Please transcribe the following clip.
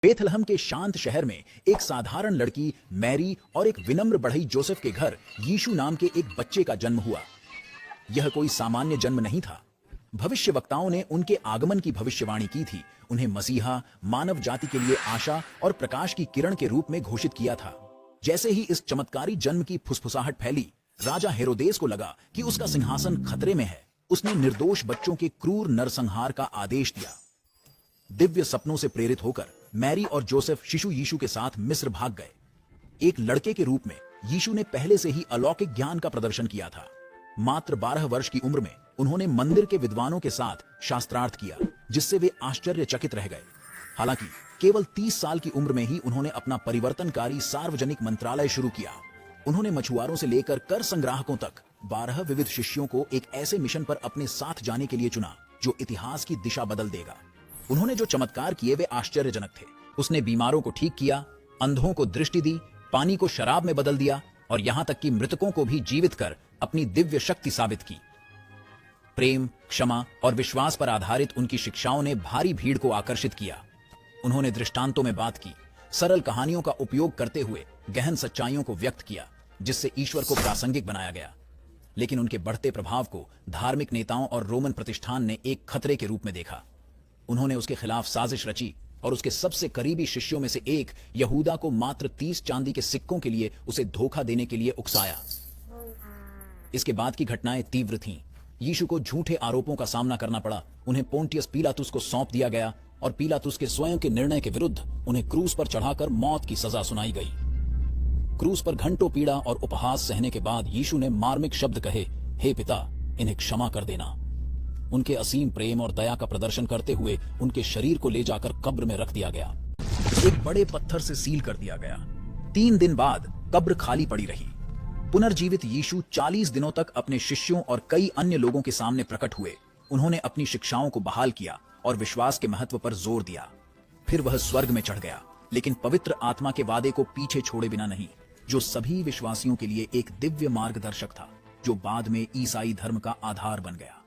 Bethlehem के शांत शहर में एक साधारण लड़की मैरी और एक विनम्र बढ़ई जोसेफ के घर यीशु नाम के एक बच्चे का जन्म हुआ। यह कोई सामान्य जन्म नहीं था। भविष्यवक्ताओं ने उनके आगमन की भविष्यवाणी की थी, उन्हें मसीहा, मानव जाति के लिए आशा और प्रकाश की किरण के रूप में घोषित किया था। जैसे ही इस चमत्कारी जन्म की फुसफुसाहट फैली, राजा हेरोदेस को लगा कि उसका सिंहासन खतरे में है। उसने निर्दोष बच्चों के क्रूर नरसंहार का आदेश दिया। दिव्य सपनों से प्रेरित होकर मैरी और जोसेफ शिशु यीशु के साथ मिस्र भाग गए। एक लड़के के रूप में यीशु ने पहले से ही अलौकिक ज्ञान का प्रदर्शन किया था। मात्र 12 वर्ष की उम्र में उन्होंने मंदिर के विद्वानों के साथ शास्त्रार्थ किया, जिससे वे आश्चर्यचकित रह गए। हालांकि केवल 30 साल की उम्र में ही उन्होंने अपना परिवर्तनकारी सार्वजनिक मंत्रालय शुरू किया। उन्होंने मछुआरों से लेकर कर संग्राहकों तक 12 विविध शिष्यों को एक ऐसे मिशन पर अपने साथ जाने के लिए चुना जो इतिहास की दिशा बदल देगा। उन्होंने जो चमत्कार किए वे आश्चर्यजनक थे। उसने बीमारों को ठीक किया, अंधों को दृष्टि दी, पानी को शराब में बदल दिया और यहां तक कि मृतकों को भी जीवित कर अपनी दिव्य शक्ति साबित की। प्रेम, क्षमा और विश्वास पर आधारित उनकी शिक्षाओं ने भारी भीड़ को आकर्षित किया। उन्होंने दृष्टांतों में बात की, सरल कहानियों का उपयोग करते हुए गहन सच्चाइयों को व्यक्त किया, जिससे ईश्वर को प्रासंगिक बनाया गया। लेकिन उनके बढ़ते प्रभाव को धार्मिक नेताओं और रोमन प्रतिष्ठान ने एक खतरे के रूप में देखा। उन्होंने उसके खिलाफ साजिश रची और उसके सबसे करीबी शिष्यों में से एक यहूदा को मात्र 30 चांदी के सिक्कों के लिए उसे धोखा देने के लिए उकसाया। इसके बाद की घटनाएं तीव्र थीं। यीशु को झूठे आरोपों का सामना करना पड़ा। उन्हें पोंटियस पिलातुस को सौंप दिया गया और पिलातुस के स्वयं के निर्णय के विरुद्ध उन्हें क्रूस पर चढ़ाकर मौत की सजा सुनाई गई। क्रूस पर घंटों पीड़ा और उपहास सहने के बाद यीशु ने मार्मिक शब्द कहे, हे पिता, इन्हें क्षमा कर देना। उनके असीम प्रेम और दया का प्रदर्शन करते हुए उनके शरीर को ले जाकर कब्र में रख दिया गया। एक बड़े पत्थर से सील कर दिया गया। 3 दिन बाद कब्र खाली पड़ी रही। पुनर्जीवित यीशु 40 दिनों तक अपने शिष्यों और कई अन्य लोगों के सामने प्रकट हुए। उन्होंने अपनी शिक्षाओं को बहाल किया और विश्वास के महत्व पर जोर दिया। फिर वह स्वर्ग में चढ़ गया, लेकिन पवित्र आत्मा के वादे को पीछे छोड़े बिना नहीं, जो सभी विश्वासियों के लिए एक दिव्य मार्गदर्शक था, जो बाद में ईसाई धर्म का आधार बन गया।